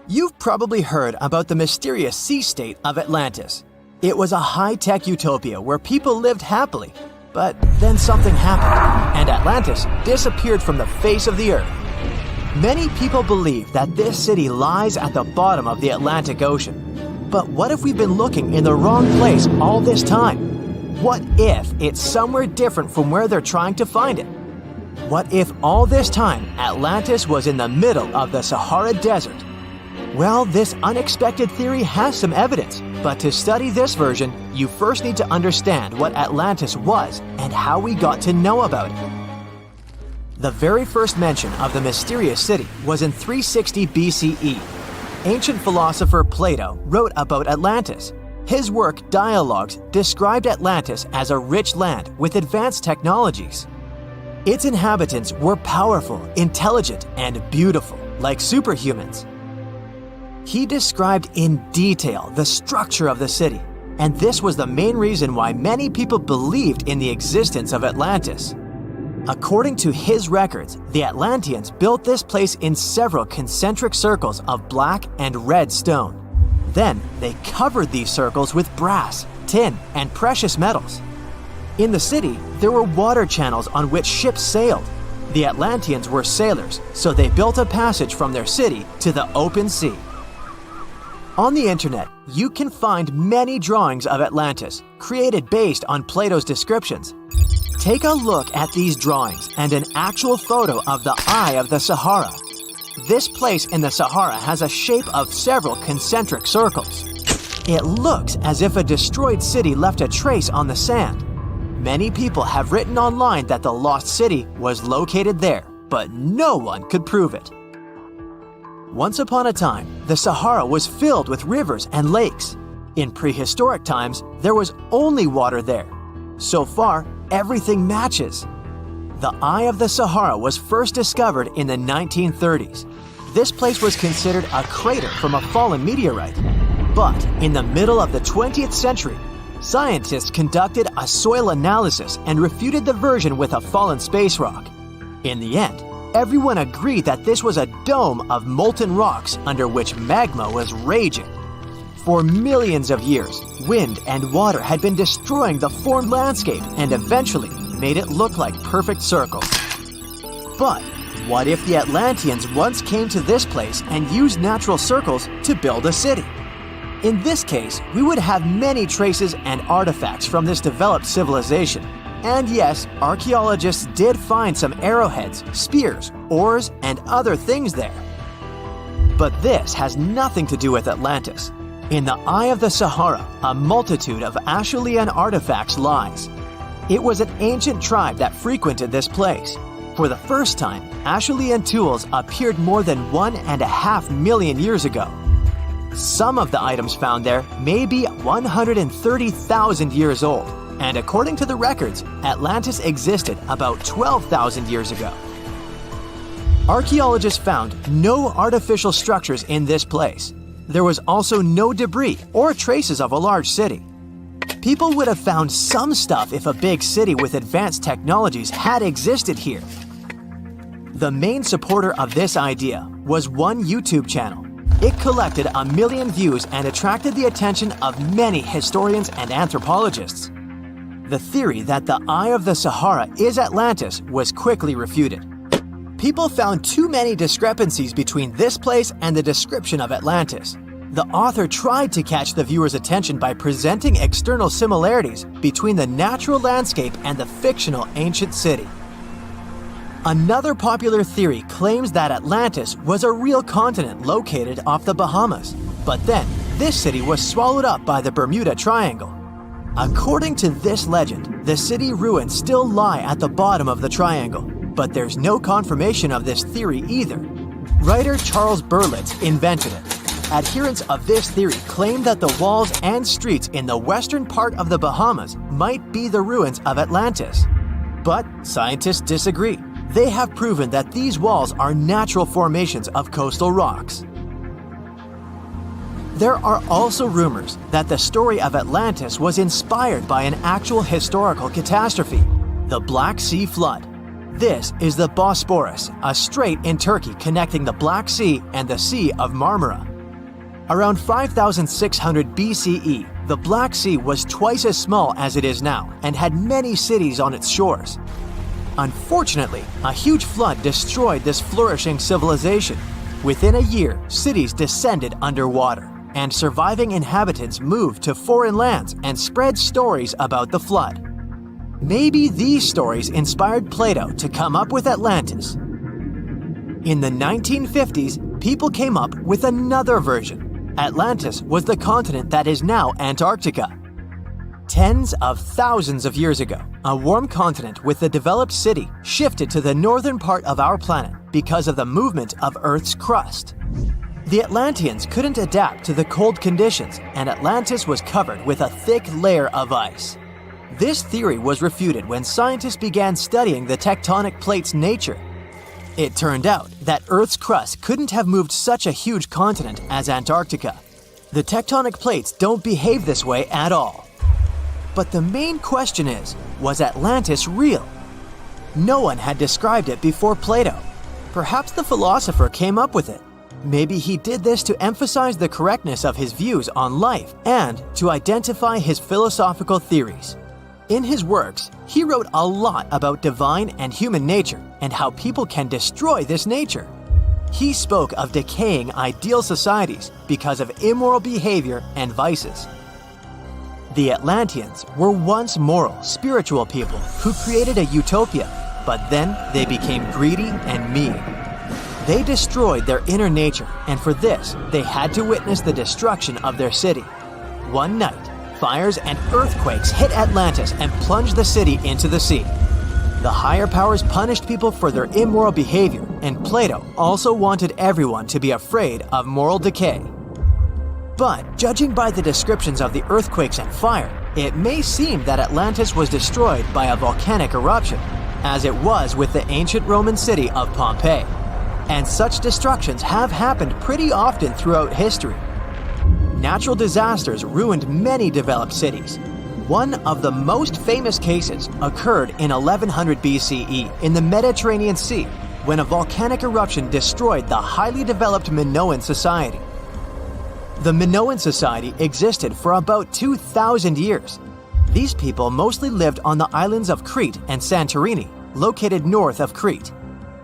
You've probably heard about the mysterious sea state of Atlantis. It was a high-tech utopia where people lived happily, but then something happened, and Atlantis disappeared from the face of the earth. Many people believe that this city lies at the bottom of the Atlantic Ocean. But what if we've been looking in the wrong place all this time? What if it's somewhere different from where they're trying to find it? What if all this time Atlantis was in the middle of the Sahara Desert? Well, this unexpected theory has some evidence, but to study this version, you first need to understand what Atlantis was and how we got to know about it. The very first mention of the mysterious city was in 360 BCE. Ancient philosopher Plato wrote about Atlantis. His work, Dialogues, described Atlantis as a rich land with advanced technologies. Its inhabitants were powerful, intelligent, and beautiful, like superhumans. He described in detail the structure of the city, and this was the main reason why many people believed in the existence of Atlantis. According to his records, the Atlanteans built this place in several concentric circles of black and red stone. Then they covered these circles with brass, tin, and precious metals. In the city, there were water channels on which ships sailed. The Atlanteans were sailors, so they built a passage from their city to the open sea. On the internet, you can find many drawings of Atlantis, created based on Plato's descriptions. Take a look at these drawings and an actual photo of the Eye of the Sahara. This place in the Sahara has a shape of several concentric circles. It looks as if a destroyed city left a trace on the sand. Many people have written online that the lost city was located there, but no one could prove it. Once upon a time, the Sahara was filled with rivers and lakes. In prehistoric times, there was only water there. So far, everything matches. The Eye of the Sahara was first discovered in the 1930s. This place was considered a crater from a fallen meteorite. But in the middle of the 20th century, scientists conducted a soil analysis and refuted the version with a fallen space rock. In the end, everyone agreed that this was a dome of molten rocks under which magma was raging. For millions of years, wind and water had been destroying the formed landscape and eventually made it look like perfect circles. But what if the Atlanteans once came to this place and used natural circles to build a city? In this case, we would have many traces and artifacts from this developed civilization. And yes, archaeologists did find some arrowheads, spears, oars, and other things there. But this has nothing to do with Atlantis. In the Eye of the Sahara, a multitude of Acheulean artifacts lies. It was an ancient tribe that frequented this place. For the first time, Acheulean tools appeared more than 1.5 million years ago. Some of the items found there may be 130,000 years old, and according to the records, Atlantis existed about 12,000 years ago. Archaeologists found no artificial structures in this place. There was also no debris or traces of a large city. People would have found some stuff if a big city with advanced technologies had existed here. The main supporter of this idea was one YouTube channel. It collected 1 million views and attracted the attention of many historians and anthropologists. The theory that the Eye of the Sahara is Atlantis was quickly refuted. People found too many discrepancies between this place and the description of Atlantis. The author tried to catch the viewer's attention by presenting external similarities between the natural landscape and the fictional ancient city. Another popular theory claims that Atlantis was a real continent located off the Bahamas, but then this city was swallowed up by the Bermuda Triangle. According to this legend, the city ruins still lie at the bottom of the triangle, but there's no confirmation of this theory either. Writer Charles Berlitz invented it. Adherents of this theory claim that the walls and streets in the western part of the Bahamas might be the ruins of Atlantis. But scientists disagree. They have proven that these walls are natural formations of coastal rocks. There are also rumors that the story of Atlantis was inspired by an actual historical catastrophe, the Black Sea Flood. This is the Bosporus, a strait in Turkey connecting the Black Sea and the Sea of Marmara. Around 5600 BCE, the Black Sea was twice as small as it is now and had many cities on its shores. Unfortunately, a huge flood destroyed this flourishing civilization. Within a year, cities descended underwater, and surviving inhabitants moved to foreign lands and spread stories about the flood. Maybe these stories inspired Plato to come up with Atlantis. In the 1950s, people came up with another version. Atlantis was the continent that is now Antarctica. Tens of thousands of years ago, a warm continent with a developed city shifted to the northern part of our planet because of the movement of Earth's crust. The Atlanteans couldn't adapt to the cold conditions, and Atlantis was covered with a thick layer of ice. This theory was refuted when scientists began studying the tectonic plate's nature. It turned out that Earth's crust couldn't have moved such a huge continent as Antarctica. The tectonic plates don't behave this way at all. But the main question is, was Atlantis real? No one had described it before Plato. Perhaps the philosopher came up with it. Maybe he did this to emphasize the correctness of his views on life and to identify his philosophical theories. In his works, he wrote a lot about divine and human nature and how people can destroy this nature. He spoke of decaying ideal societies because of immoral behavior and vices. The Atlanteans were once moral, spiritual people who created a utopia, but then they became greedy and mean. They destroyed their inner nature, and for this, they had to witness the destruction of their city. One night, fires and earthquakes hit Atlantis and plunged the city into the sea. The higher powers punished people for their immoral behavior, and Plato also wanted everyone to be afraid of moral decay. But judging by the descriptions of the earthquakes and fire, it may seem that Atlantis was destroyed by a volcanic eruption, as it was with the ancient Roman city of Pompeii. And such destructions have happened pretty often throughout history. Natural disasters ruined many developed cities. One of the most famous cases occurred in 1100 BCE in the Mediterranean Sea, when a volcanic eruption destroyed the highly developed Minoan society. The Minoan society existed for about 2,000 years. These people mostly lived on the islands of Crete and Santorini, located north of Crete.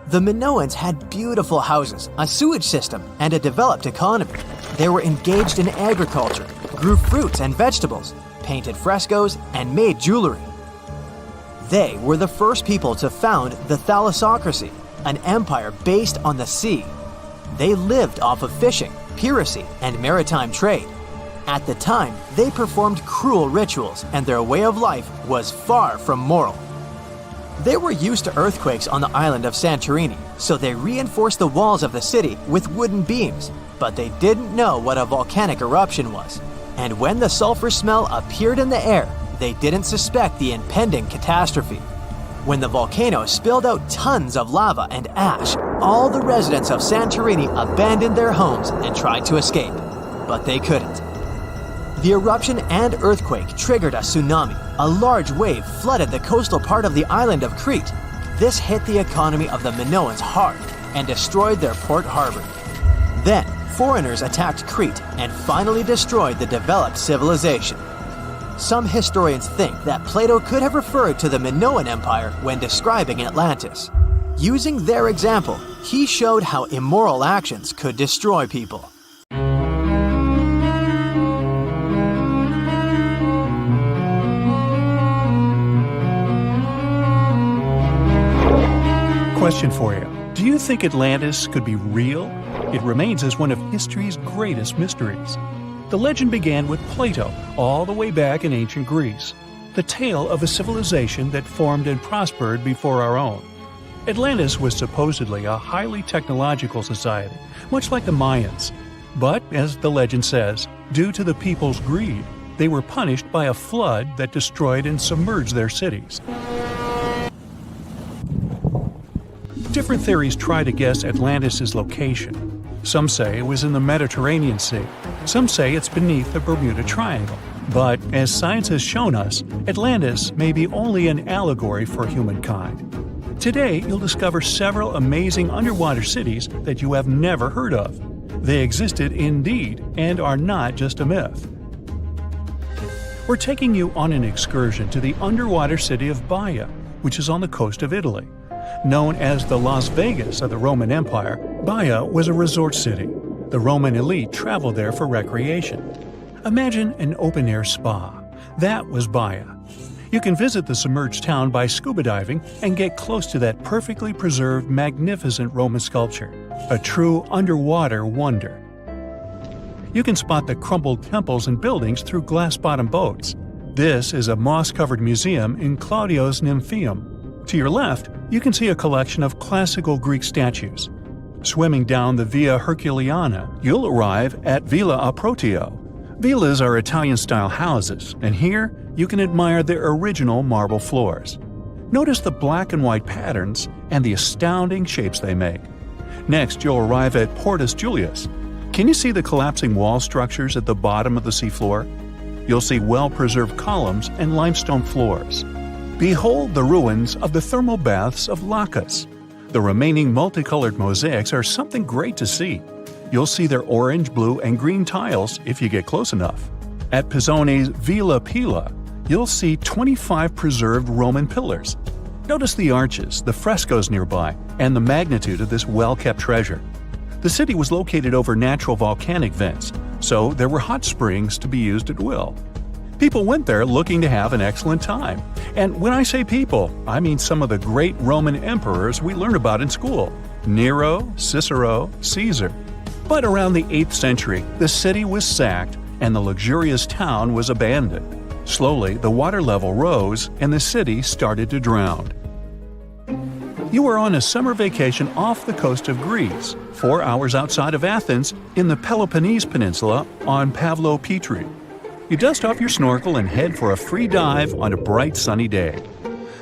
The Minoans had beautiful houses, a sewage system, and a developed economy. They were engaged in agriculture, grew fruits and vegetables, painted frescoes, and made jewelry. They were the first people to found the thalassocracy, an empire based on the sea. They lived off of fishing, piracy, and maritime trade. At the time, they performed cruel rituals, and their way of life was far from moral. They were used to earthquakes on the island of Santorini, so they reinforced the walls of the city with wooden beams, but they didn't know what a volcanic eruption was. And when the sulfur smell appeared in the air, they didn't suspect the impending catastrophe. When the volcano spilled out tons of lava and ash, all the residents of Santorini abandoned their homes and tried to escape, but they couldn't. The eruption and earthquake triggered a tsunami. A large wave flooded the coastal part of the island of Crete. This hit the economy of the Minoans hard and destroyed their port harbor. Then, foreigners attacked Crete and finally destroyed the developed civilization. Some historians think that Plato could have referred to the Minoan Empire when describing Atlantis. Using their example, he showed how immoral actions could destroy people. Question for you. Do you think Atlantis could be real? It remains as one of history's greatest mysteries. The legend began with Plato, all the way back in ancient Greece. The tale of a civilization that formed and prospered before our own. Atlantis was supposedly a highly technological society, much like the Mayans. But, as the legend says, due to the people's greed, they were punished by a flood that destroyed and submerged their cities. Different theories try to guess Atlantis' location. Some say it was in the Mediterranean Sea. Some say it's beneath the Bermuda Triangle. But, as science has shown us, Atlantis may be only an allegory for humankind. Today, you'll discover several amazing underwater cities that you have never heard of. They existed indeed and are not just a myth. We're taking you on an excursion to the underwater city of Baia, which is on the coast of Italy. Known as the Las Vegas of the Roman Empire, Baia was a resort city. The Roman elite traveled there for recreation. Imagine an open-air spa. That was Baia. You can visit the submerged town by scuba diving and get close to that perfectly preserved, magnificent Roman sculpture, a true underwater wonder. You can spot the crumbled temples and buildings through glass-bottom boats. This is a moss-covered museum in Claudio's Nymphaeum. To your left, you can see a collection of classical Greek statues. Swimming down the Via Herculeana, you'll arrive at Villa Aprotio. Villas are Italian-style houses, and here you can admire their original marble floors. Notice the black and white patterns and the astounding shapes they make. Next, you'll arrive at Portus Julius. Can you see the collapsing wall structures at the bottom of the seafloor? You'll see well-preserved columns and limestone floors. Behold the ruins of the thermal baths of Lacus. The remaining multicolored mosaics are something great to see. You'll see their orange, blue, and green tiles if you get close enough. At Pisoni's Villa Pila, you'll see 25 preserved Roman pillars. Notice the arches, the frescoes nearby, and the magnitude of this well-kept treasure. The city was located over natural volcanic vents, so there were hot springs to be used at will. People went there looking to have an excellent time. And when I say people, I mean some of the great Roman emperors we learn about in school: Nero, Cicero, Caesar. But around the 8th century, the city was sacked and the luxurious town was abandoned. Slowly, the water level rose and the city started to drown. You are on a summer vacation off the coast of Greece, 4 hours outside of Athens, in the Peloponnese Peninsula on Pavlo Petri. You dust off your snorkel and head for a free dive on a bright sunny day.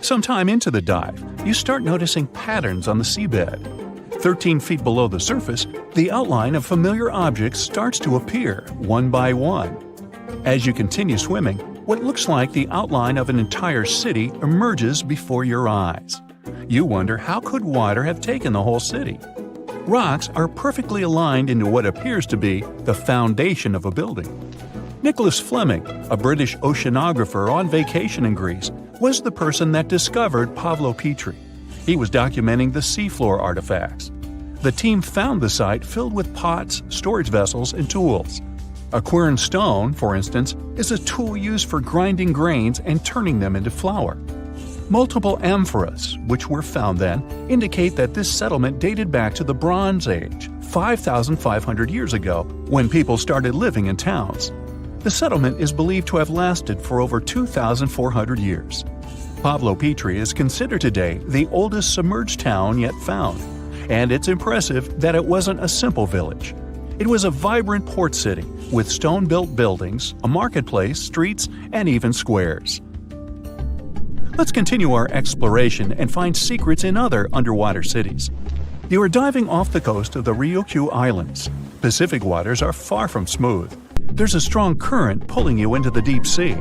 Sometime into the dive, you start noticing patterns on the seabed. 13 feet below the surface, the outline of familiar objects starts to appear, one by one. As you continue swimming, what looks like the outline of an entire city emerges before your eyes. You wonder, how could water have taken the whole city? Rocks are perfectly aligned into what appears to be the foundation of a building. Nicholas Fleming, a British oceanographer on vacation in Greece, was the person that discovered Pavlo Petri. He was documenting the seafloor artifacts. The team found the site filled with pots, storage vessels, and tools. A quern stone, for instance, is a tool used for grinding grains and turning them into flour. Multiple amphoras, which were found then, indicate that this settlement dated back to the Bronze Age, 5,500 years ago, when people started living in towns. The settlement is believed to have lasted for over 2,400 years. Pavlo Petri is considered today the oldest submerged town yet found, and it's impressive that it wasn't a simple village. It was a vibrant port city with stone-built buildings, a marketplace, streets, and even squares. Let's continue our exploration and find secrets in other underwater cities. You are diving off the coast of the Ryukyu Islands. Pacific waters are far from smooth. There's a strong current pulling you into the deep sea.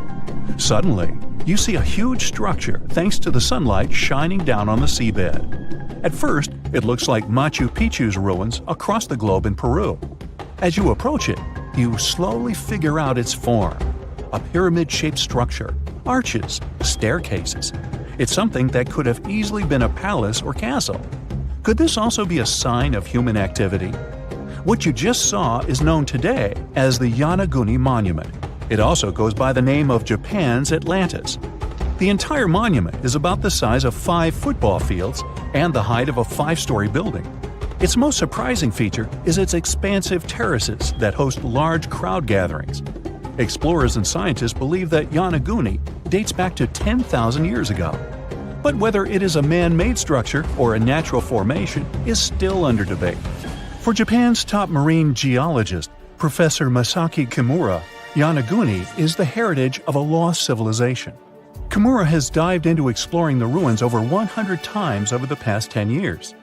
Suddenly, you see a huge structure thanks to the sunlight shining down on the seabed. At first, it looks like Machu Picchu's ruins across the globe in Peru. As you approach it, you slowly figure out its form. A pyramid-shaped structure, arches, staircases. It's something that could have easily been a palace or castle. Could this also be a sign of human activity? What you just saw is known today as the Yonaguni Monument. It also goes by the name of Japan's Atlantis. The entire monument is about the size of 5 football fields and the height of a 5-story building. Its most surprising feature is its expansive terraces that host large crowd gatherings. Explorers and scientists believe that Yonaguni dates back to 10,000 years ago. But whether it is a man-made structure or a natural formation is still under debate. For Japan's top marine geologist, Professor Masaki Kimura, Yonaguni is the heritage of a lost civilization. Kimura has dived into exploring the ruins over 100 times over the past 10 years.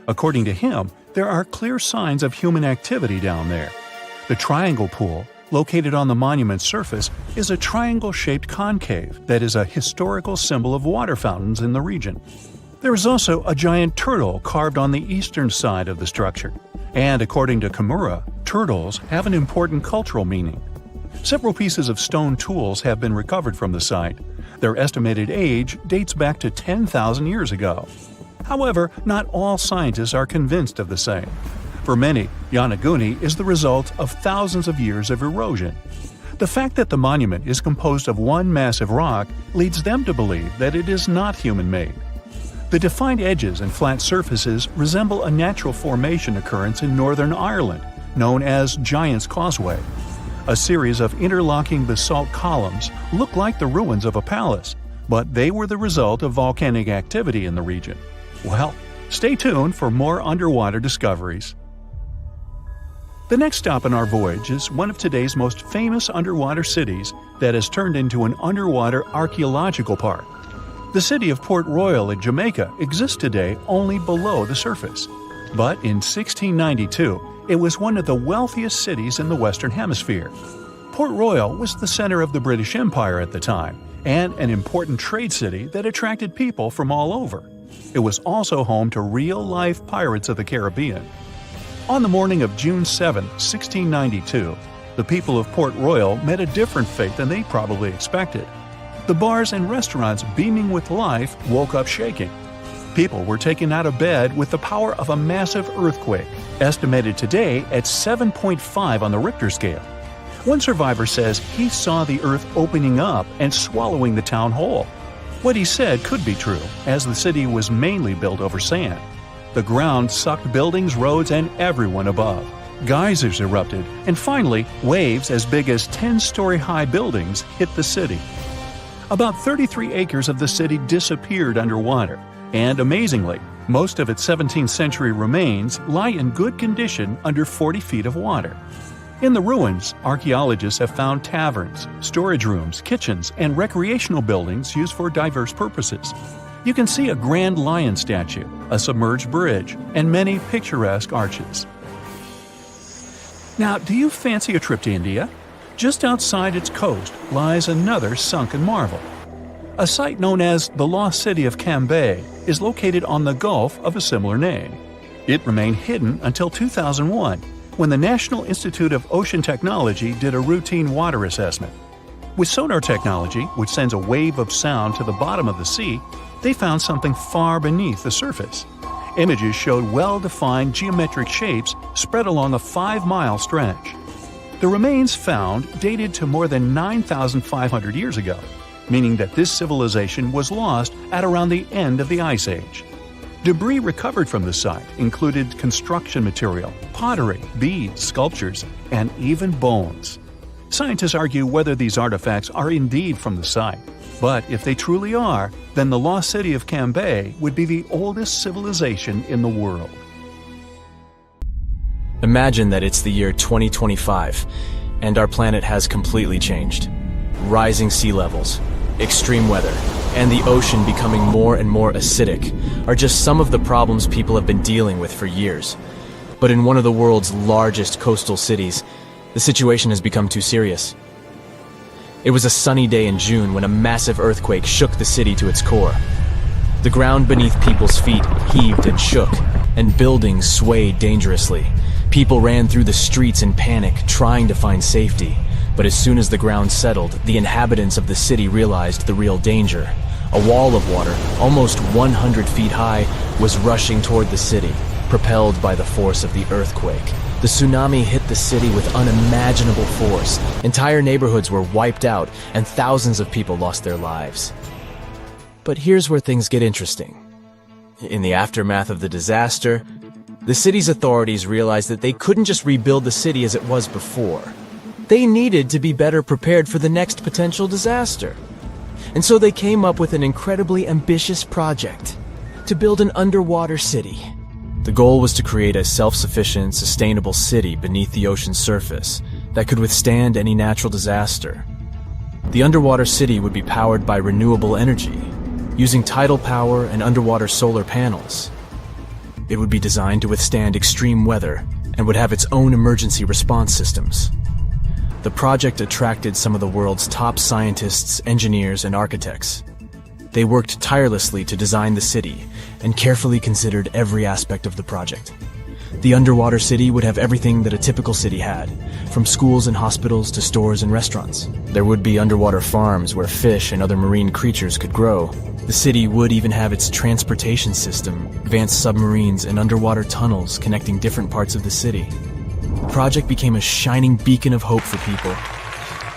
According to him, there are clear signs of human activity down there. The Triangle Pool, located on the monument's surface, is a triangle-shaped concave that is a historical symbol of water fountains in the region. There is also a giant turtle carved on the eastern side of the structure. And according to Kimura, turtles have an important cultural meaning. Several pieces of stone tools have been recovered from the site. Their estimated age dates back to 10,000 years ago. However, not all scientists are convinced of the same. For many, Yonaguni is the result of thousands of years of erosion. The fact that the monument is composed of one massive rock leads them to believe that it is not human-made. The defined edges and flat surfaces resemble a natural formation occurrence in Northern Ireland, known as Giant's Causeway. A series of interlocking basalt columns look like the ruins of a palace, but they were the result of volcanic activity in the region. Well, stay tuned for more underwater discoveries. The next stop on our voyage is one of today's most famous underwater cities that has turned into an underwater archaeological park. The city of Port Royal in Jamaica exists today only below the surface. But in 1692, it was one of the wealthiest cities in the Western Hemisphere. Port Royal was the center of the British Empire at the time, and an important trade city that attracted people from all over. It was also home to real-life pirates of the Caribbean. On the morning of June 7, 1692, the people of Port Royal met a different fate than they probably expected. The bars and restaurants beaming with life woke up shaking. People were taken out of bed with the power of a massive earthquake, estimated today at 7.5 on the Richter scale. One survivor says he saw the earth opening up and swallowing the town whole. What he said could be true, as the city was mainly built over sand. The ground sucked buildings, roads, and everyone above. Geysers erupted, and finally, waves as big as 10-story-high buildings hit the city. About 33 acres of the city disappeared underwater, and amazingly, most of its 17th century remains lie in good condition under 40 feet of water. In the ruins, archaeologists have found taverns, storage rooms, kitchens, and recreational buildings used for diverse purposes. You can see a grand lion statue, a submerged bridge, and many picturesque arches. Now, do you fancy a trip to India? Just outside its coast lies another sunken marvel. A site known as the Lost City of Cambay is located on the Gulf of a similar name. It remained hidden until 2001, when the National Institute of Ocean Technology did a routine water assessment. With sonar technology, which sends a wave of sound to the bottom of the sea, they found something far beneath the surface. Images showed well-defined geometric shapes spread along a 5-mile stretch. The remains found dated to more than 9,500 years ago, meaning that this civilization was lost at around the end of the Ice Age. Debris recovered from the site included construction material, pottery, beads, sculptures, and even bones. Scientists argue whether these artifacts are indeed from the site, but if they truly are, then the lost city of Cambay would be the oldest civilization in the world. Imagine that it's the year 2025, and our planet has completely changed. Rising sea levels, extreme weather, and the ocean becoming more and more acidic are just some of the problems people have been dealing with for years. But in one of the world's largest coastal cities, the situation has become too serious. It was a sunny day in June when a massive earthquake shook the city to its core. The ground beneath people's feet heaved and shook, and buildings swayed dangerously. People ran through the streets in panic, trying to find safety. But as soon as the ground settled, the inhabitants of the city realized the real danger. A wall of water, almost 100 feet high, was rushing toward the city, propelled by the force of the earthquake. The tsunami hit the city with unimaginable force. Entire neighborhoods were wiped out, and thousands of people lost their lives. But here's where things get interesting. In the aftermath of the disaster, the city's authorities realized that they couldn't just rebuild the city as it was before. They needed to be better prepared for the next potential disaster. And so they came up with an incredibly ambitious project to build an underwater city. The goal was to create a self-sufficient, sustainable city beneath the ocean's surface that could withstand any natural disaster. The underwater city would be powered by renewable energy, using tidal power and underwater solar panels. It would be designed to withstand extreme weather and would have its own emergency response systems. The project attracted some of the world's top scientists, engineers, and architects. They worked tirelessly to design the city and carefully considered every aspect of the project. The underwater city would have everything that a typical city had, from schools and hospitals to stores and restaurants. There would be underwater farms where fish and other marine creatures could grow. The city would even have its transportation system, advanced submarines and underwater tunnels connecting different parts of the city. The project became a shining beacon of hope for people.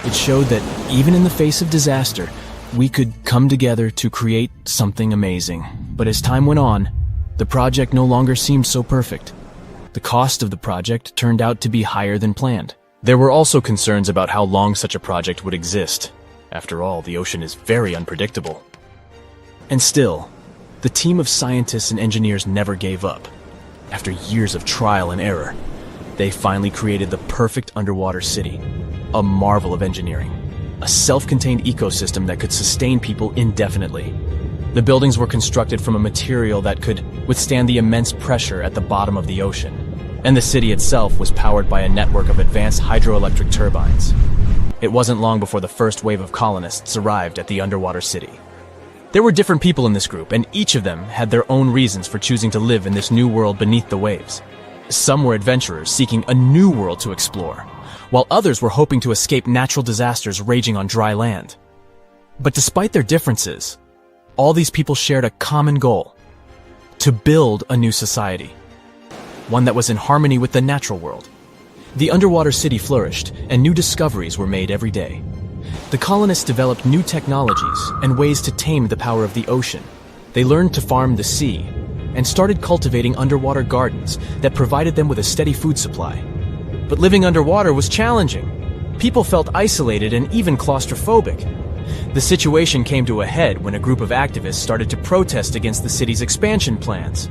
It showed that even in the face of disaster, we could come together to create something amazing. But as time went on, the project no longer seemed so perfect. The cost of the project turned out to be higher than planned. There were also concerns about how long such a project would exist. After all, the ocean is very unpredictable. And still, the team of scientists and engineers never gave up. After years of trial and error, they finally created the perfect underwater city, a marvel of engineering, a self-contained ecosystem that could sustain people indefinitely. The buildings were constructed from a material that could withstand the immense pressure at the bottom of the ocean, and the city itself was powered by a network of advanced hydroelectric turbines. It wasn't long before the first wave of colonists arrived at the underwater city. There were different people in this group, and each of them had their own reasons for choosing to live in this new world beneath the waves. Some were adventurers seeking a new world to explore, while others were hoping to escape natural disasters raging on dry land. But despite their differences, all these people shared a common goal: to build a new society, one that was in harmony with the natural world. The underwater city flourished, and new discoveries were made every day. The colonists developed new technologies and ways to tame the power of the ocean. They learned to farm the sea and started cultivating underwater gardens that provided them with a steady food supply. But living underwater was challenging. People felt isolated and even claustrophobic. The situation came to a head when a group of activists started to protest against the city's expansion plans.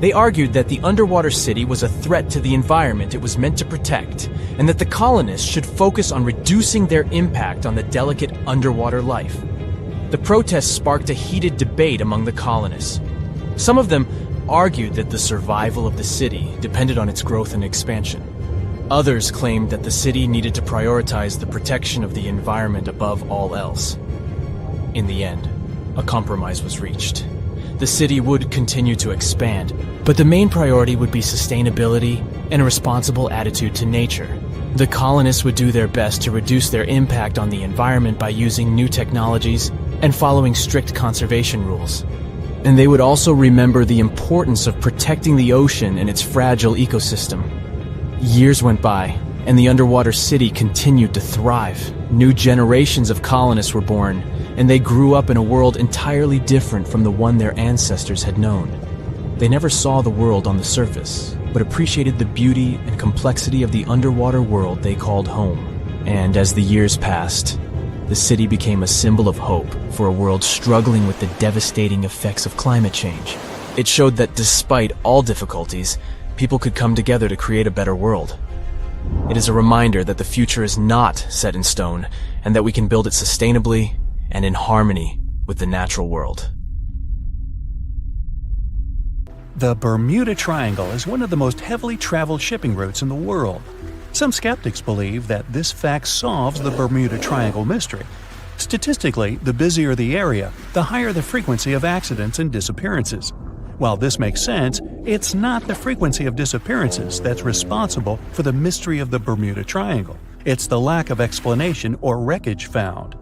They argued that the underwater city was a threat to the environment it was meant to protect, and that the colonists should focus on reducing their impact on the delicate underwater life. The protests sparked a heated debate among the colonists. Some of them argued that the survival of the city depended on its growth and expansion. Others claimed that the city needed to prioritize the protection of the environment above all else. In the end, a compromise was reached. The city would continue to expand, but the main priority would be sustainability and a responsible attitude to nature. The colonists would do their best to reduce their impact on the environment by using new technologies and following strict conservation rules. And they would also remember the importance of protecting the ocean and its fragile ecosystem. Years went by, and the underwater city continued to thrive. New generations of colonists were born, and they grew up in a world entirely different from the one their ancestors had known. They never saw the world on the surface, but appreciated the beauty and complexity of the underwater world they called home. And as the years passed, the city became a symbol of hope for a world struggling with the devastating effects of climate change. It showed that despite all difficulties, people could come together to create a better world. It is a reminder that the future is not set in stone, and that we can build it sustainably and in harmony with the natural world. The Bermuda Triangle is one of the most heavily traveled shipping routes in the world. Some skeptics believe that this fact solves the Bermuda Triangle mystery. Statistically, the busier the area, the higher the frequency of accidents and disappearances. While this makes sense, it's not the frequency of disappearances that's responsible for the mystery of the Bermuda Triangle. It's the lack of explanation or wreckage found.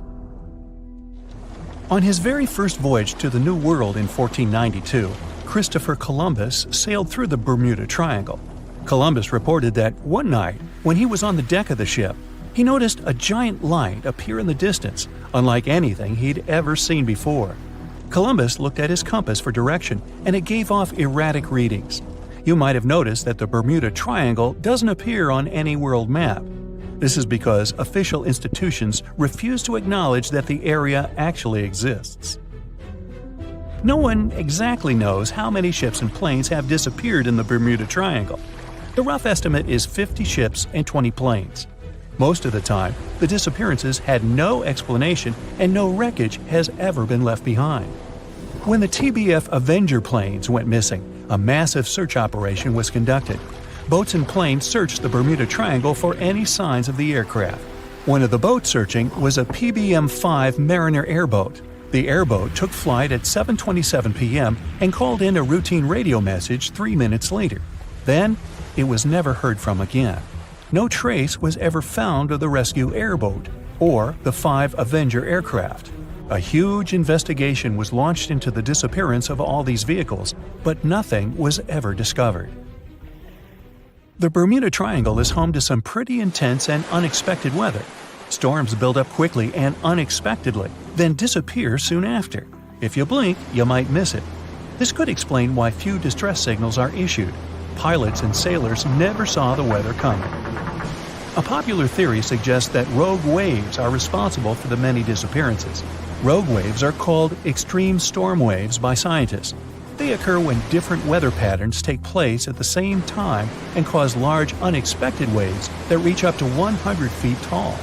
On his very first voyage to the New World in 1492, Christopher Columbus sailed through the Bermuda Triangle. Columbus reported that one night, when he was on the deck of the ship, he noticed a giant light appear in the distance, unlike anything he'd ever seen before. Columbus looked at his compass for direction, and it gave off erratic readings. You might have noticed that the Bermuda Triangle doesn't appear on any world map. This is because official institutions refuse to acknowledge that the area actually exists. No one exactly knows how many ships and planes have disappeared in the Bermuda Triangle. The rough estimate is 50 ships and 20 planes. Most of the time, the disappearances had no explanation and no wreckage has ever been left behind. When the TBF Avenger planes went missing, a massive search operation was conducted. Boats and planes searched the Bermuda Triangle for any signs of the aircraft. One of the boats searching was a PBM-5 Mariner airboat. The airboat took flight at 7:27 p.m. and called in a routine radio message 3 minutes later. Then, it was never heard from again. No trace was ever found of the rescue airboat or the 5 Avenger aircraft. A huge investigation was launched into the disappearance of all these vehicles, but nothing was ever discovered. The Bermuda Triangle is home to some pretty intense and unexpected weather. Storms build up quickly and unexpectedly, then disappear soon after. If you blink, you might miss it. This could explain why few distress signals are issued. Pilots and sailors never saw the weather coming. A popular theory suggests that rogue waves are responsible for the many disappearances. Rogue waves are called extreme storm waves by scientists. They occur when different weather patterns take place at the same time and cause large unexpected waves that reach up to 100 feet tall.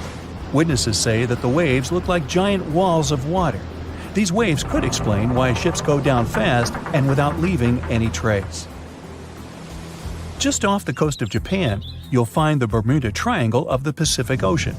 Witnesses say that the waves look like giant walls of water. These waves could explain why ships go down fast and without leaving any trace. Just off the coast of Japan, you'll find the Bermuda Triangle of the Pacific Ocean.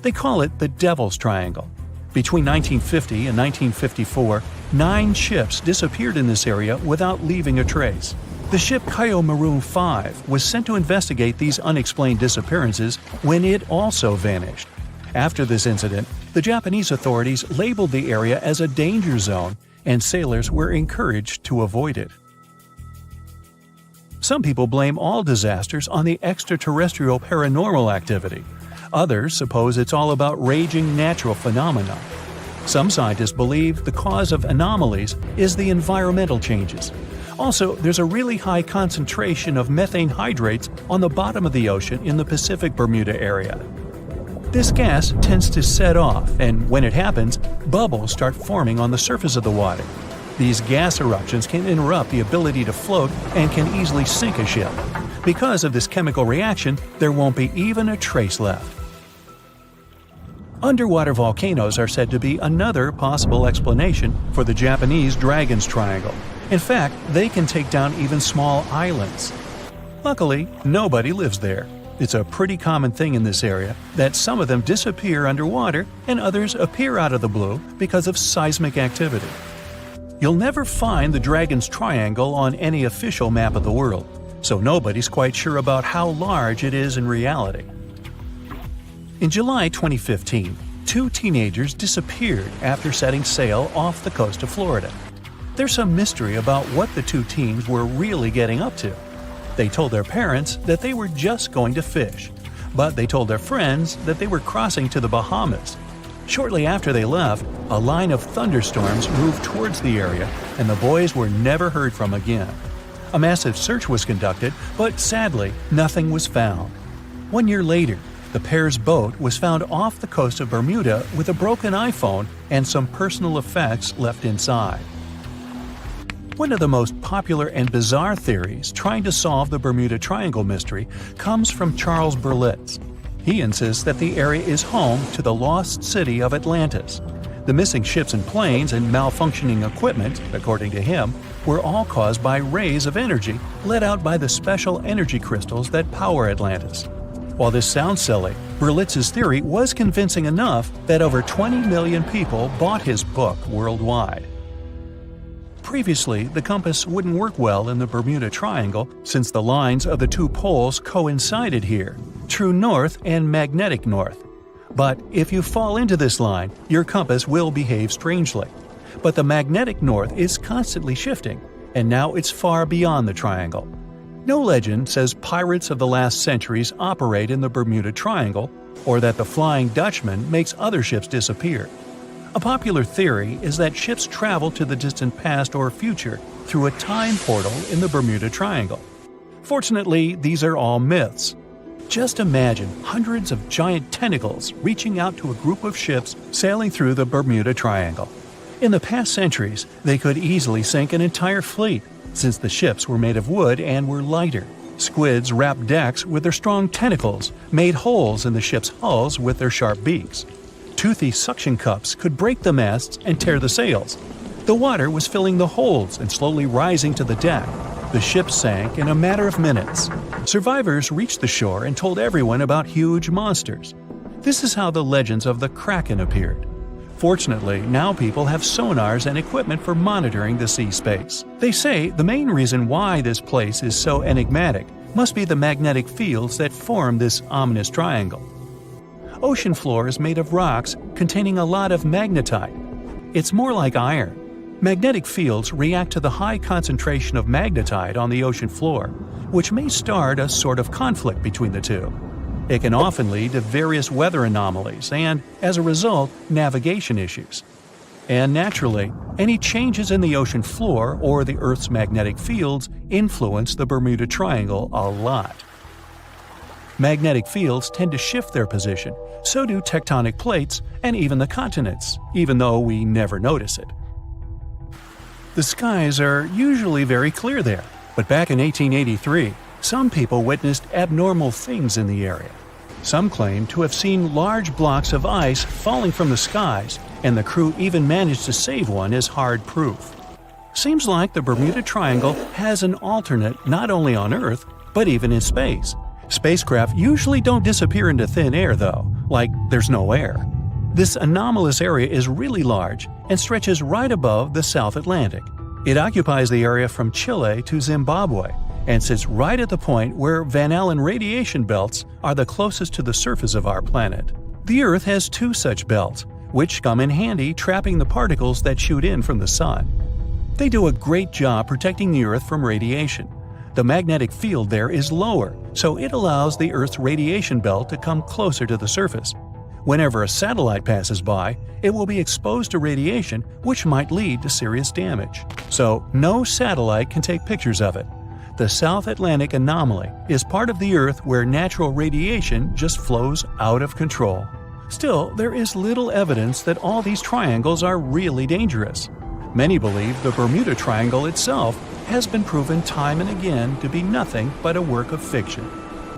They call it the Devil's Triangle. Between 1950 and 1954, 9 ships disappeared in this area without leaving a trace. The ship Maroon 5 was sent to investigate these unexplained disappearances when it also vanished. After this incident, the Japanese authorities labeled the area as a danger zone, and sailors were encouraged to avoid it. Some people blame all disasters on the extraterrestrial paranormal activity. Others suppose it's all about raging natural phenomena. Some scientists believe the cause of anomalies is the environmental changes. Also, there's a really high concentration of methane hydrates on the bottom of the ocean in the Pacific Bermuda area. This gas tends to set off, and when it happens, bubbles start forming on the surface of the water. These gas eruptions can interrupt the ability to float and can easily sink a ship. Because of this chemical reaction, there won't be even a trace left. Underwater volcanoes are said to be another possible explanation for the Japanese Dragon's Triangle. In fact, they can take down even small islands. Luckily, nobody lives there. It's a pretty common thing in this area that some of them disappear underwater and others appear out of the blue because of seismic activity. You'll never find the Dragon's Triangle on any official map of the world, so nobody's quite sure about how large it is in reality. In July 2015, 2 teenagers disappeared after setting sail off the coast of Florida. There's some mystery about what the 2 teens were really getting up to. They told their parents that they were just going to fish, but they told their friends that they were crossing to the Bahamas. Shortly after they left, a line of thunderstorms moved towards the area, and the boys were never heard from again. A massive search was conducted, but sadly, nothing was found. 1 year later, the pair's boat was found off the coast of Bermuda with a broken iPhone and some personal effects left inside. One of the most popular and bizarre theories trying to solve the Bermuda Triangle mystery comes from Charles Berlitz. He insists that the area is home to the lost city of Atlantis. The missing ships and planes and malfunctioning equipment, according to him, were all caused by rays of energy let out by the special energy crystals that power Atlantis. While this sounds silly, Berlitz's theory was convincing enough that over 20 million people bought his book worldwide. Previously, the compass wouldn't work well in the Bermuda Triangle since the lines of the 2 poles coincided here, true north and magnetic north. But if you fall into this line, your compass will behave strangely. But the magnetic north is constantly shifting, and now it's far beyond the triangle. No legend says pirates of the last centuries operate in the Bermuda Triangle, or that the Flying Dutchman makes other ships disappear. A popular theory is that ships travel to the distant past or future through a time portal in the Bermuda Triangle. Fortunately, these are all myths. Just imagine hundreds of giant tentacles reaching out to a group of ships sailing through the Bermuda Triangle. In the past centuries, they could easily sink an entire fleet, since the ships were made of wood and were lighter. Squids wrapped decks with their strong tentacles, made holes in the ship's hulls with their sharp beaks. Toothy suction cups could break the masts and tear the sails. The water was filling the holds and slowly rising to the deck. The ship sank in a matter of minutes. Survivors reached the shore and told everyone about huge monsters. This is how the legends of the Kraken appeared. Fortunately, now people have sonars and equipment for monitoring the sea space. They say the main reason why this place is so enigmatic must be the magnetic fields that form this ominous triangle. Ocean floor is made of rocks containing a lot of magnetite. It's more like iron. Magnetic fields react to the high concentration of magnetite on the ocean floor, which may start a sort of conflict between the two. It can often lead to various weather anomalies and, as a result, navigation issues. And naturally, any changes in the ocean floor or the Earth's magnetic fields influence the Bermuda Triangle a lot. Magnetic fields tend to shift their position, so do tectonic plates and even the continents, even though we never notice it. The skies are usually very clear there, but back in 1883, some people witnessed abnormal things in the area. Some claim to have seen large blocks of ice falling from the skies, and the crew even managed to save one as hard proof. Seems like the Bermuda Triangle has an alternate not only on Earth, but even in space. Spacecraft usually don't disappear into thin air though, like there's no air. This anomalous area is really large and stretches right above the South Atlantic. It occupies the area from Chile to Zimbabwe and sits right at the point where Van Allen radiation belts are the closest to the surface of our planet. The Earth has two such belts, which come in handy trapping the particles that shoot in from the Sun. They do a great job protecting the Earth from radiation. The magnetic field there is lower, so it allows the Earth's radiation belt to come closer to the surface. Whenever a satellite passes by, it will be exposed to radiation, which might lead to serious damage. So, no satellite can take pictures of it. The South Atlantic anomaly is part of the Earth where natural radiation just flows out of control. Still, there is little evidence that all these triangles are really dangerous. Many believe the Bermuda Triangle itself has been proven time and again to be nothing but a work of fiction.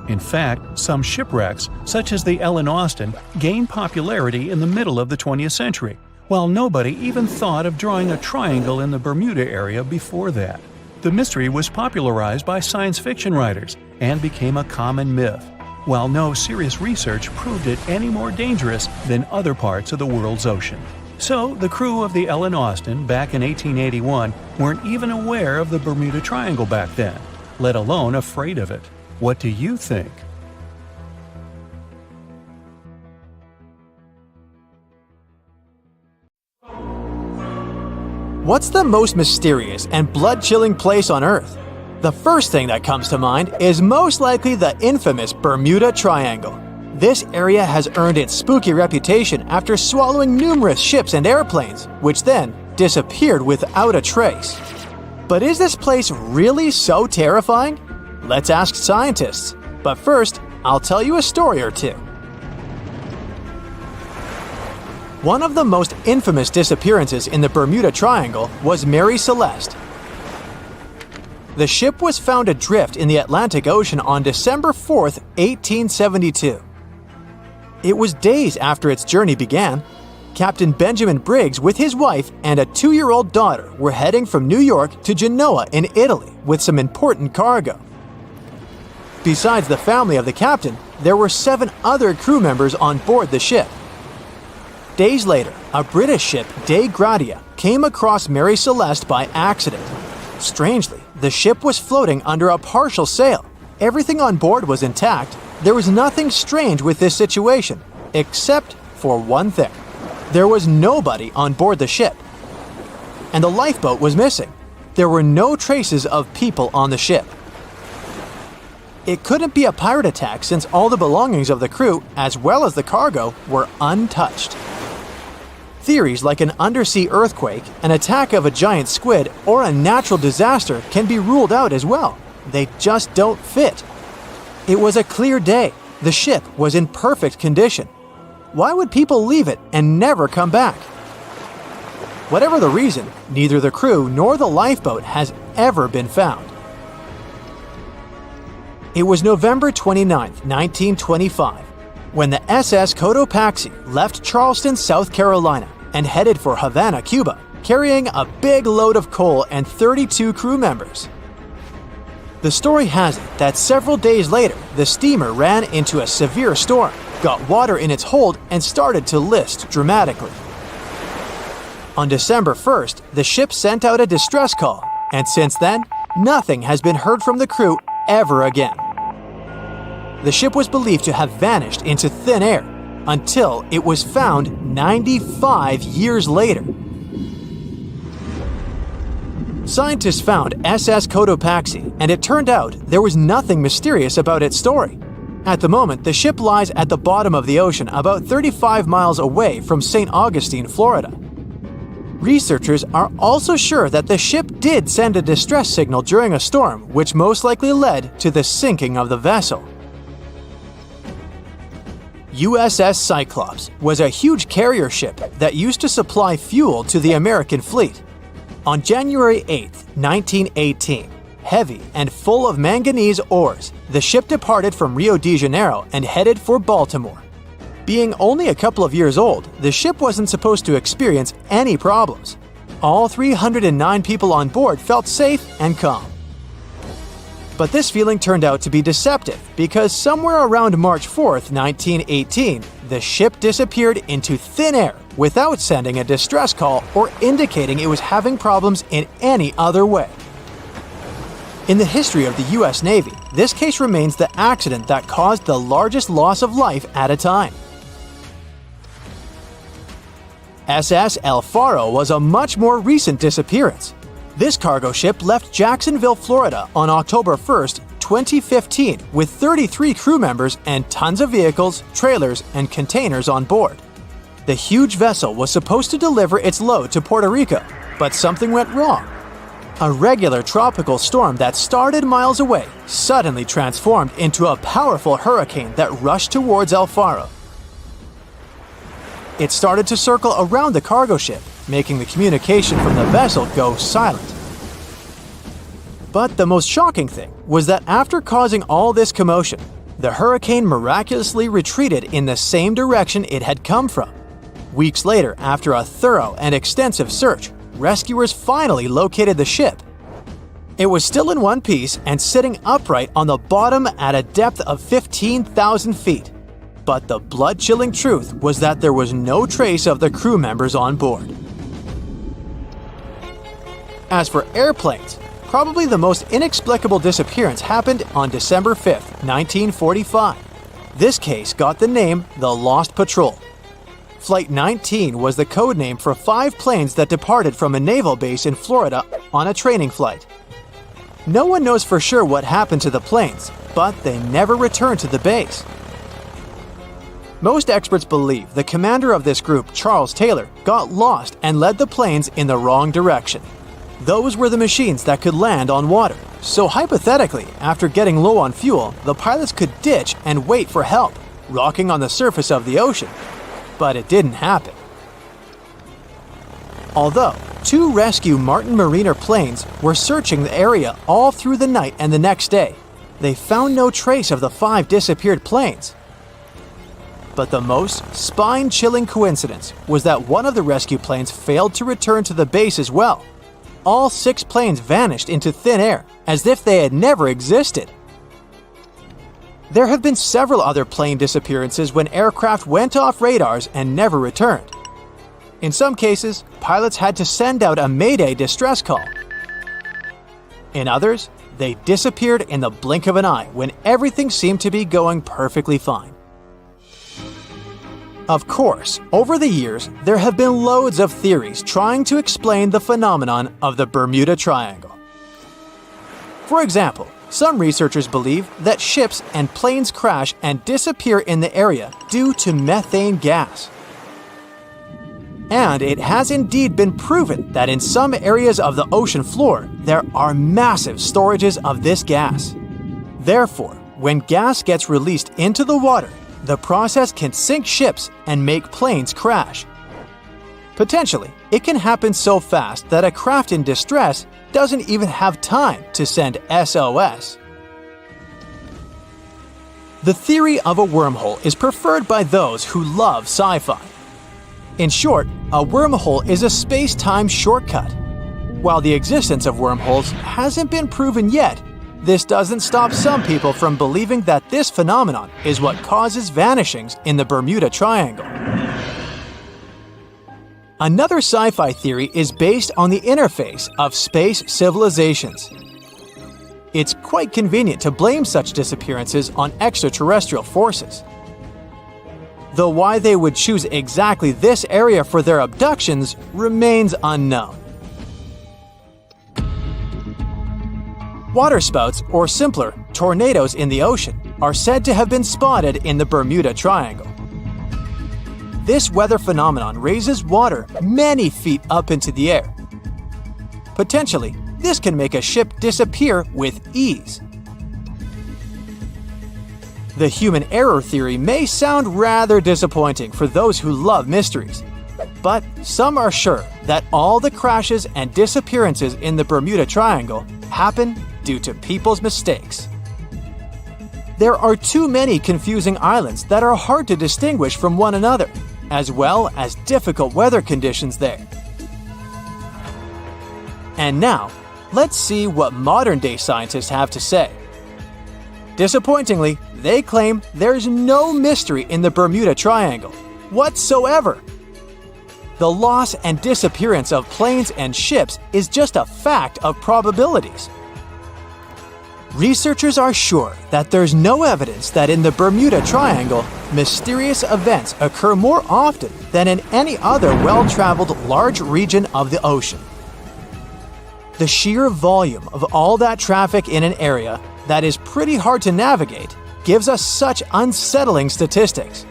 In fact, some shipwrecks, such as the Ellen Austin, gained popularity in the middle of the 20th century, while nobody even thought of drawing a triangle in the Bermuda area before that. The mystery was popularized by science fiction writers and became a common myth, while no serious research proved it any more dangerous than other parts of the world's ocean. So, the crew of the Ellen Austin back in 1881 weren't even aware of the Bermuda Triangle back then, let alone afraid of it. What do you think? What's the most mysterious and blood-chilling place on Earth? The first thing that comes to mind is most likely the infamous Bermuda Triangle. This area has earned its spooky reputation after swallowing numerous ships and airplanes, which then disappeared without a trace. But is this place really so terrifying? Let's ask scientists. But first, I'll tell you a story or two. One of the most infamous disappearances in the Bermuda Triangle was Mary Celeste. The ship was found adrift in the Atlantic Ocean on December 4, 1872. It was days after its journey began. Captain Benjamin Briggs with his wife and a 2-year-old daughter were heading from New York to Genoa in Italy with some important cargo. Besides the family of the captain, there were 7 other crew members on board the ship. Days later, a British ship, Dei Gratia, came across Mary Celeste by accident. Strangely, the ship was floating under a partial sail. Everything on board was intact. There was nothing strange with this situation, except for one thing. There was nobody on board the ship. And the lifeboat was missing. There were no traces of people on the ship. It couldn't be a pirate attack since all the belongings of the crew, as well as the cargo, were untouched. Theories like an undersea earthquake, an attack of a giant squid, or a natural disaster can be ruled out as well. They just don't fit. It was a clear day. The ship was in perfect condition. Why would people leave it and never come back? Whatever the reason, neither the crew nor the lifeboat has ever been found. It was November 29, 1925, when the SS Cotopaxi left Charleston, South Carolina, and headed for Havana, Cuba, carrying a big load of coal and 32 crew members. The story has it that several days later, the steamer ran into a severe storm, got water in its hold, and started to list dramatically. On December 1st, the ship sent out a distress call, and since then, nothing has been heard from the crew ever again. the ship was believed to have vanished into thin air until it was found 95 years later. Scientists found SS Cotopaxi, and it turned out there was nothing mysterious about its story. At the moment, the ship lies at the bottom of the ocean about 35 miles away from St. Augustine, Florida. Researchers are also sure that the ship did send a distress signal during a storm, which most likely led to the sinking of the vessel. USS Cyclops was a huge carrier ship that used to supply fuel to the American fleet. On January 8, 1918, heavy and full of manganese ores, the ship departed from Rio de Janeiro and headed for Baltimore. Being only a couple of years old, the ship wasn't supposed to experience any problems. All 309 people on board felt safe and calm. But this feeling turned out to be deceptive because somewhere around March 4, 1918, the ship disappeared into thin air without sending a distress call or indicating it was having problems in any other way. In the history of the US Navy, this case remains the accident that caused the largest loss of life at a time. SS El Faro was a much more recent disappearance. This cargo ship left Jacksonville, Florida on October 1, 2015 with 33 crew members and tons of vehicles, trailers, and containers on board. The huge vessel was supposed to deliver its load to Puerto Rico, but something went wrong. A regular tropical storm that started miles away suddenly transformed into a powerful hurricane that rushed towards El Faro. It started to circle around the cargo ship, making the communication from the vessel go silent. But the most shocking thing was that after causing all this commotion, the hurricane miraculously retreated in the same direction it had come from. Weeks later, after a thorough and extensive search, rescuers finally located the ship. It was still in one piece and sitting upright on the bottom at a depth of 15,000 feet. But the blood-chilling truth was that there was no trace of the crew members on board. As for airplanes, probably the most inexplicable disappearance happened on December 5, 1945. This case got the name the Lost Patrol. Flight 19 was the code name for 5 planes that departed from a naval base in Florida on a training flight. No one knows for sure what happened to the planes, but they never returned to the base. Most experts believe the commander of this group, Charles Taylor, got lost and led the planes in the wrong direction. Those were the machines that could land on water, so hypothetically, after getting low on fuel, the pilots could ditch and wait for help, rocking on the surface of the ocean. But it didn't happen. Although 2 rescue Martin Mariner planes were searching the area all through the night and the next day, they found no trace of the 5 disappeared planes. But the most spine-chilling coincidence was that one of the rescue planes failed to return to the base as well. All 6 planes vanished into thin air, as if they had never existed. There have been several other plane disappearances when aircraft went off radars and never returned. In some cases, pilots had to send out a Mayday distress call. In others, they disappeared in the blink of an eye when everything seemed to be going perfectly fine. Of course, over the years, there have been loads of theories trying to explain the phenomenon of the Bermuda Triangle. For example, some researchers believe that ships and planes crash and disappear in the area due to methane gas. And it has indeed been proven that in some areas of the ocean floor, there are massive storages of this gas. Therefore, when gas gets released into the water, the process can sink ships and make planes crash. Potentially, it can happen so fast that a craft in distress doesn't even have time to send SOS. The theory of a wormhole is preferred by those who love sci-fi. In short, a wormhole is a space-time shortcut. While the existence of wormholes hasn't been proven yet, this doesn't stop some people from believing that this phenomenon is what causes vanishings in the Bermuda Triangle. Another sci-fi theory is based on the interface of space civilizations. it's quite convenient to blame such disappearances on extraterrestrial forces. Though why they would choose exactly this area for their abductions remains unknown. Waterspouts, or simpler, tornadoes in the ocean, are said to have been spotted in the Bermuda Triangle. This weather phenomenon raises water many feet up into the air. Potentially, this can make a ship disappear with ease. The human error theory may sound rather disappointing for those who love mysteries, but some are sure that all the crashes and disappearances in the Bermuda Triangle happen due to people's mistakes. There are too many confusing islands that are hard to distinguish from one another, as well as difficult weather conditions there. And now, let's see what modern-day scientists have to say. Disappointingly, they claim there's no mystery in the Bermuda Triangle whatsoever. The loss and disappearance of planes and ships is just a fact of probabilities. Researchers are sure that there's no evidence that in the Bermuda Triangle, mysterious events occur more often than in any other well-traveled large region of the ocean. The sheer volume of all that traffic in an area that is pretty hard to navigate gives us such unsettling statistics.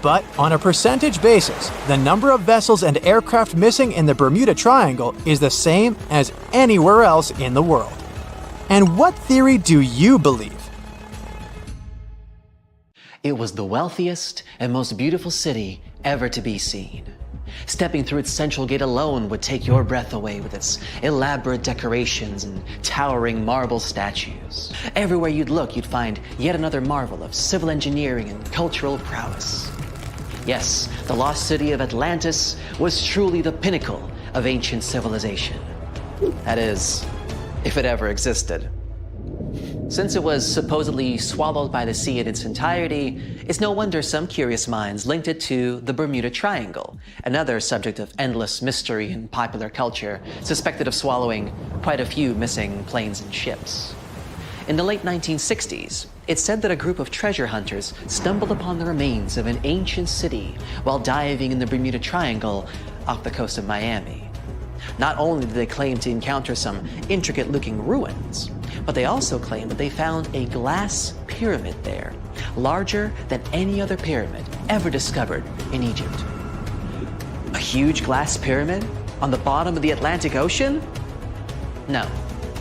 But on a percentage basis, the number of vessels and aircraft missing in the Bermuda Triangle is the same as anywhere else in the world. And what theory do you believe? It was the wealthiest and most beautiful city ever to be seen. Stepping through its central gate alone would take your breath away with its elaborate decorations and towering marble statues. Everywhere you'd look, you'd find yet another marvel of civil engineering and cultural prowess. Yes, the lost city of Atlantis was truly the pinnacle of ancient civilization. That is, if it ever existed. Since it was supposedly swallowed by the sea in its entirety, it's no wonder some curious minds linked it to the Bermuda Triangle, another subject of endless mystery in popular culture, suspected of swallowing quite a few missing planes and ships. In the late 1960s, it's said that a group of treasure hunters stumbled upon the remains of an ancient city while diving in the Bermuda Triangle off the coast of Miami. Not only did they claim to encounter some intricate-looking ruins, but they also claimed that they found a glass pyramid there, larger than any other pyramid ever discovered in Egypt. A huge glass pyramid on the bottom of the Atlantic Ocean? No,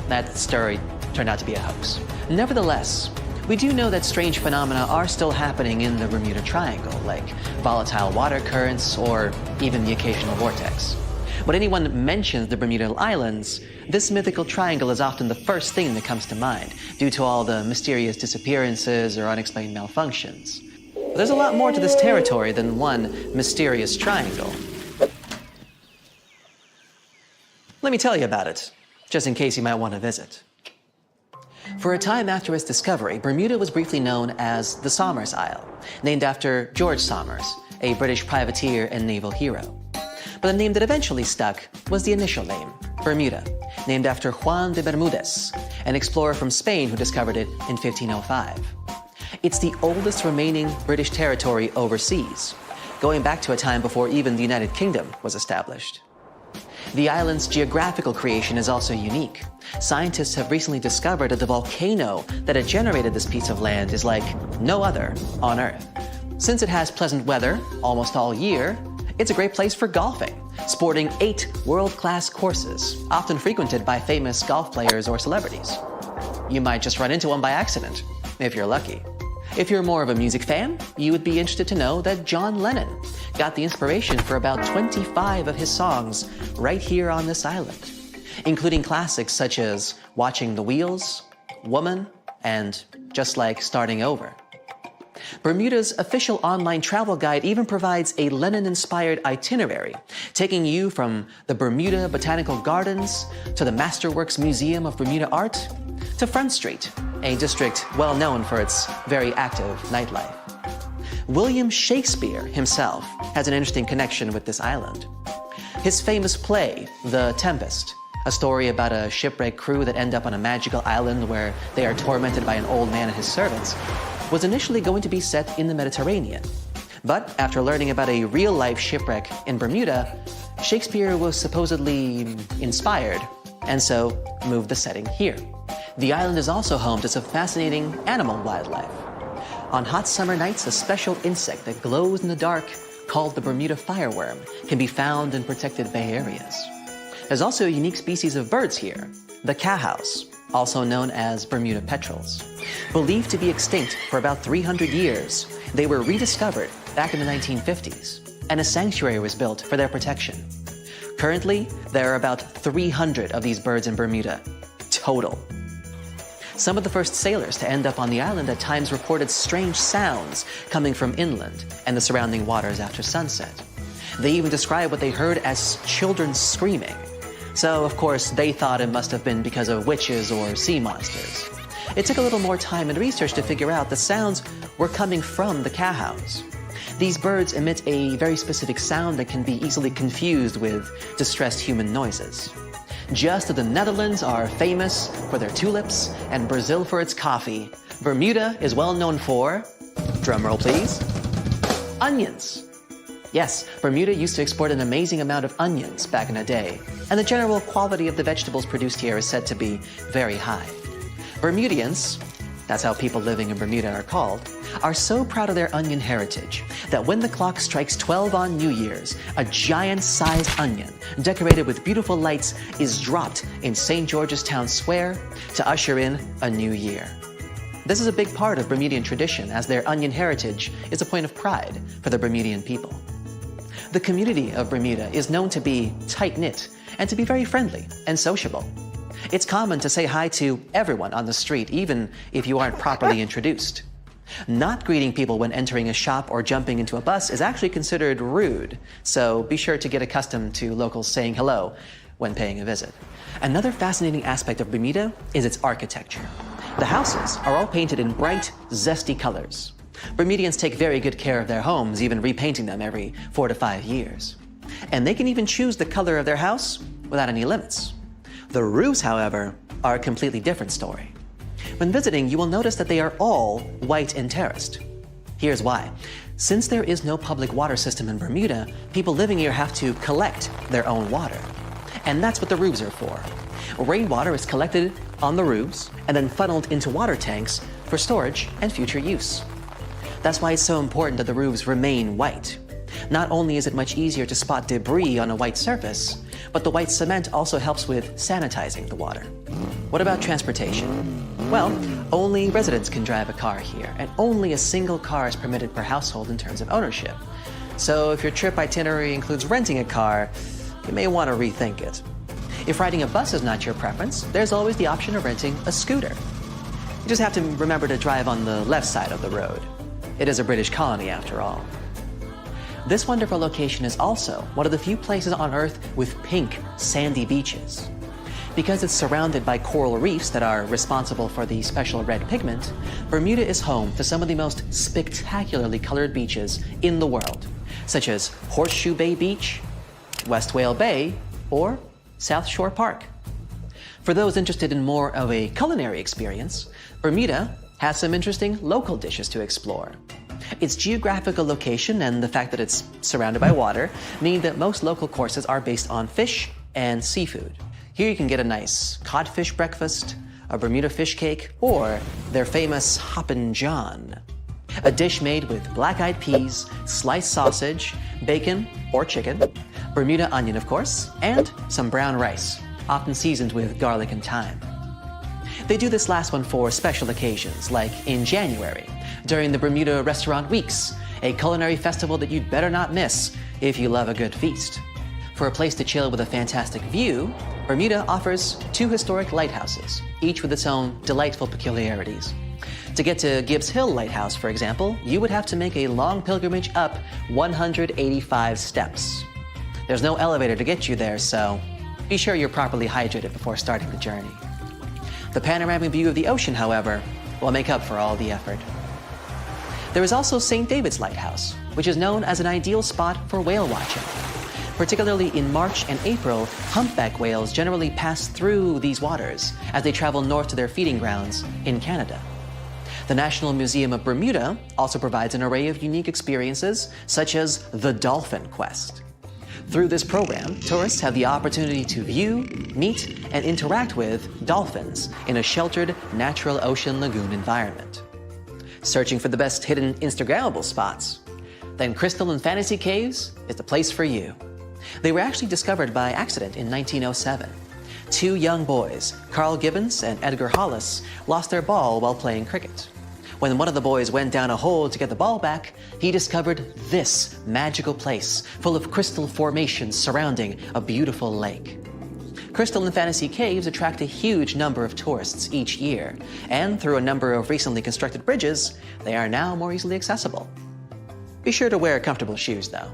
that story turned out to be a hoax. Nevertheless, we do know that strange phenomena are still happening in the Bermuda Triangle, like volatile water currents or even the occasional vortex. When anyone mentions the Bermuda Islands, this mythical triangle is often the first thing that comes to mind, due to all the mysterious disappearances or unexplained malfunctions. But there's a lot more to this territory than one mysterious triangle. Let me tell you about it, just in case you might want to visit. For a time after its discovery, Bermuda was briefly known as the Somers Isle, named after George Somers, a British privateer and naval hero. But the name that eventually stuck was the initial name, Bermuda, named after Juan de Bermudez, an explorer from Spain who discovered it in 1505. It's the oldest remaining British territory overseas, going back to a time before even the United Kingdom was established. The island's geographical creation is also unique. Scientists have recently discovered that the volcano that had generated this piece of land is like no other on Earth. Since it has pleasant weather almost all year, it's a great place for golfing, sporting 8 world-class courses, often frequented by famous golf players or celebrities. You might just run into one by accident, if you're lucky. If you're more of a music fan, you would be interested to know that John Lennon got the inspiration for about 25 of his songs right here on this island, including classics such as Watching the Wheels, Woman, and Just Like Starting Over. Bermuda's official online travel guide even provides a Lennon-inspired itinerary, taking you from the Bermuda Botanical Gardens to the Masterworks Museum of Bermuda Art to Front Street, a district well known for its very active nightlife. William Shakespeare himself has an interesting connection with this island. His famous play, The Tempest, a story about a shipwrecked crew that end up on a magical island where they are tormented by an old man and his servants, was initially going to be set in the Mediterranean. But after learning about a real-life shipwreck in Bermuda, Shakespeare was supposedly inspired, and so moved the setting here. The island is also home to some fascinating animal wildlife. On hot summer nights, a special insect that glows in the dark, called the Bermuda fireworm, can be found in protected bay areas. There's also a unique species of birds here, the cowhouse, also known as Bermuda petrels. Believed to be extinct for about 300 years, they were rediscovered back in the 1950s, and a sanctuary was built for their protection. Currently, there are about 300 of these birds in Bermuda, total. Some of the first sailors to end up on the island at times reported strange sounds coming from inland and the surrounding waters after sunset. They even described what they heard as children screaming. So, of course, they thought it must have been because of witches or sea monsters. It took a little more time and research to figure out the sounds were coming from the cowhouse. These birds emit a very specific sound that can be easily confused with distressed human noises. Just as the Netherlands are famous for their tulips and Brazil for its coffee, Bermuda is well known for, drumroll please, onions. Yes, Bermuda used to export an amazing amount of onions back in the day, and the general quality of the vegetables produced here is said to be very high. Bermudians, that's how people living in Bermuda are called, are so proud of their onion heritage that when the clock strikes 12 on New Year's, a giant-sized onion decorated with beautiful lights is dropped in St. George's Town Square to usher in a new year. This is a big part of Bermudian tradition, as their onion heritage is a point of pride for the Bermudian people. The community of Bermuda is known to be tight-knit and to be very friendly and sociable. It's common to say hi to everyone on the street, even if you aren't properly introduced. Not greeting people when entering a shop or jumping into a bus is actually considered rude, so be sure to get accustomed to locals saying hello when paying a visit. Another fascinating aspect of Bermuda is its architecture. The houses are all painted in bright, zesty colors. Bermudians take very good care of their homes, even repainting them every 4 to 5 years. And they can even choose the color of their house without any limits. The roofs, however, are a completely different story. When visiting, you will notice that they are all white and terraced. Here's why. Since there is no public water system in Bermuda, people living here have to collect their own water. And that's what the roofs are for. Rainwater is collected on the roofs and then funneled into water tanks for storage and future use. That's why it's so important that the roofs remain white. Not only is it much easier to spot debris on a white surface, but the white cement also helps with sanitizing the water. What about transportation? Well, only residents can drive a car here, and only a single car is permitted per household in terms of ownership. So if your trip itinerary includes renting a car, you may want to rethink it. If riding a bus is not your preference, there's always the option of renting a scooter. You just have to remember to drive on the left side of the road. It is a British colony after all. This wonderful location is also one of the few places on Earth with pink, sandy beaches. Because it's surrounded by coral reefs that are responsible for the special red pigment, Bermuda is home to some of the most spectacularly colored beaches in the world, such as Horseshoe Bay Beach, West Whale Bay, or South Shore Park. For those interested in more of a culinary experience, Bermuda has some interesting local dishes to explore. Its geographical location and the fact that it's surrounded by water mean that most local courses are based on fish and seafood. Here you can get a nice codfish breakfast, a Bermuda fish cake, or their famous Hoppin' John, a dish made with black-eyed peas, sliced sausage, bacon or chicken, Bermuda onion of course, and some brown rice, often seasoned with garlic and thyme. They do this last one for special occasions, like in January, during the Bermuda Restaurant Weeks, a culinary festival that you'd better not miss if you love a good feast. For a place to chill with a fantastic view, Bermuda offers 2 historic lighthouses, each with its own delightful peculiarities. To get to Gibbs Hill Lighthouse, for example, you would have to make a long pilgrimage up 185 steps. There's no elevator to get you there, so be sure you're properly hydrated before starting the journey. The panoramic view of the ocean, however, will make up for all the effort. There is also St. David's Lighthouse, which is known as an ideal spot for whale watching. Particularly in March and April, humpback whales generally pass through these waters as they travel north to their feeding grounds in Canada. The National Museum of Bermuda also provides an array of unique experiences, such as the Dolphin Quest. Through this program, tourists have the opportunity to view, meet, and interact with dolphins in a sheltered, natural ocean lagoon environment. Searching for the best hidden Instagrammable spots? Then Crystal and Fantasy Caves is the place for you. They were actually discovered by accident in 1907. Two young boys, Carl Gibbons and Edgar Hollis, lost their ball while playing cricket. When one of the boys went down a hole to get the ball back, he discovered this magical place full of crystal formations surrounding a beautiful lake. Crystal and Fantasy Caves attract a huge number of tourists each year, and through a number of recently constructed bridges, they are now more easily accessible. Be sure to wear comfortable shoes, though.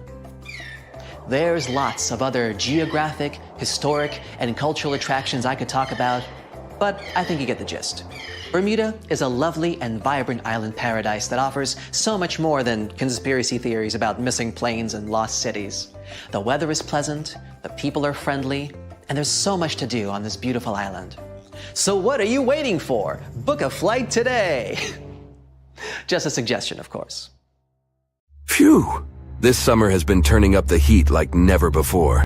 There's lots of other geographic, historic, and cultural attractions I could talk about, but I think you get the gist. Bermuda is a lovely and vibrant island paradise that offers so much more than conspiracy theories about missing planes and lost cities. The weather is pleasant, the people are friendly, and there's so much to do on this beautiful island. So what are you waiting for? Book a flight today! Just a suggestion, of course. Phew! This summer has been turning up the heat like never before.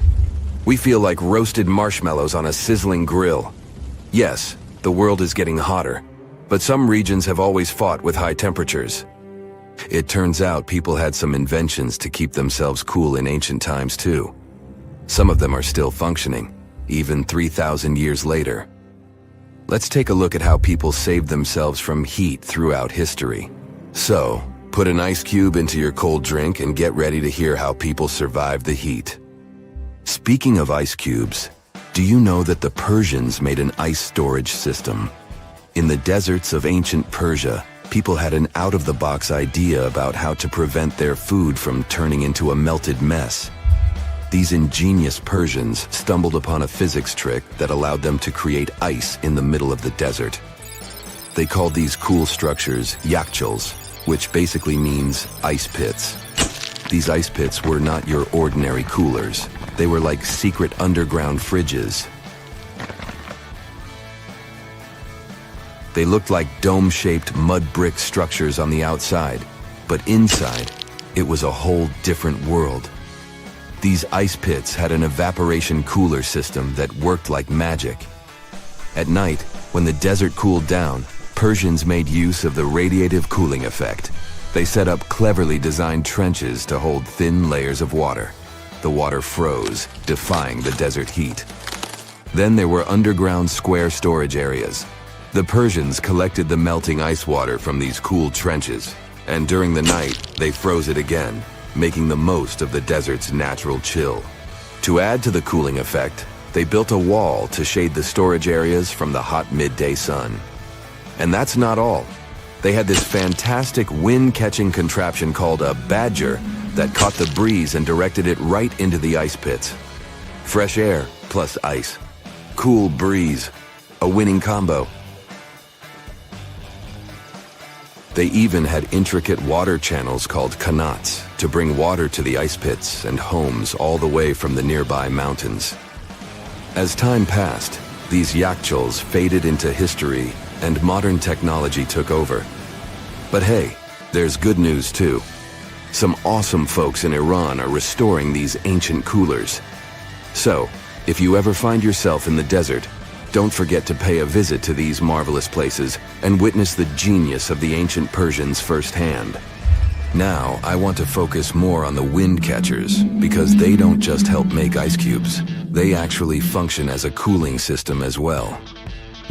We feel like roasted marshmallows on a sizzling grill. Yes, the world is getting hotter, but some regions have always fought with high temperatures. It turns out people had some inventions to keep themselves cool in ancient times too. Some of them are still functioning, even 3,000 years later. Let's take a look at how people saved themselves from heat throughout history. So, put an ice cube into your cold drink and get ready to hear how people survived the heat. Speaking of ice cubes, do you know that the Persians made an ice storage system? In the deserts of ancient Persia, people had an out-of-the-box idea about how to prevent their food from turning into a melted mess. These ingenious Persians stumbled upon a physics trick that allowed them to create ice in the middle of the desert. They called these cool structures yakhchals, which basically means ice pits. These ice pits were not your ordinary coolers. They were like secret underground fridges. They looked like dome-shaped mud brick structures on the outside, but inside, it was a whole different world. These ice pits had an evaporation cooler system that worked like magic. At night, when the desert cooled down, Persians made use of the radiative cooling effect. They set up cleverly designed trenches to hold thin layers of water. The water froze, defying the desert heat. Then there were underground square storage areas. The Persians collected the melting ice water from these cool trenches, and during the night, they froze it again, making the most of the desert's natural chill. To add to the cooling effect, they built a wall to shade the storage areas from the hot midday sun. And that's not all. They had this fantastic wind-catching contraption called a badger that caught the breeze and directed it right into the ice pits. Fresh air plus ice. Cool breeze. A winning combo. They even had intricate water channels called qanats to bring water to the ice pits and homes all the way from the nearby mountains. As time passed, these yakhchals faded into history and modern technology took over. But hey, there's good news too. Some awesome folks in Iran are restoring these ancient coolers. So, if you ever find yourself in the desert, don't forget to pay a visit to these marvelous places and witness the genius of the ancient Persians firsthand. Now, I want to focus more on the wind catchers because they don't just help make ice cubes. They actually function as a cooling system as well.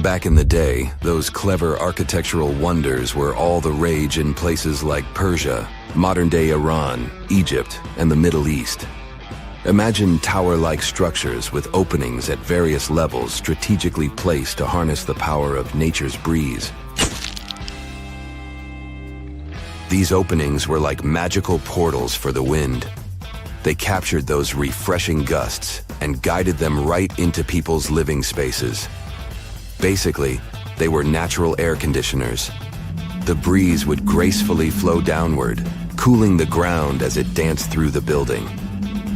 Back in the day, those clever architectural wonders were all the rage in places like Persia, modern-day Iran, Egypt, and the Middle East. Imagine tower-like structures with openings at various levels strategically placed to harness the power of nature's breeze. These openings were like magical portals for the wind. They captured those refreshing gusts and guided them right into people's living spaces. Basically, they were natural air conditioners. The breeze would gracefully flow downward, cooling the ground as it danced through the building.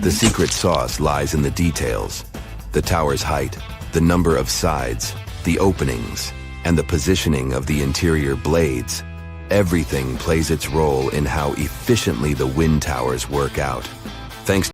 The secret sauce lies in the details. The tower's height, the number of sides, the openings, and the positioning of the interior blades. Everything plays its role in how efficiently the wind towers work out. Thanks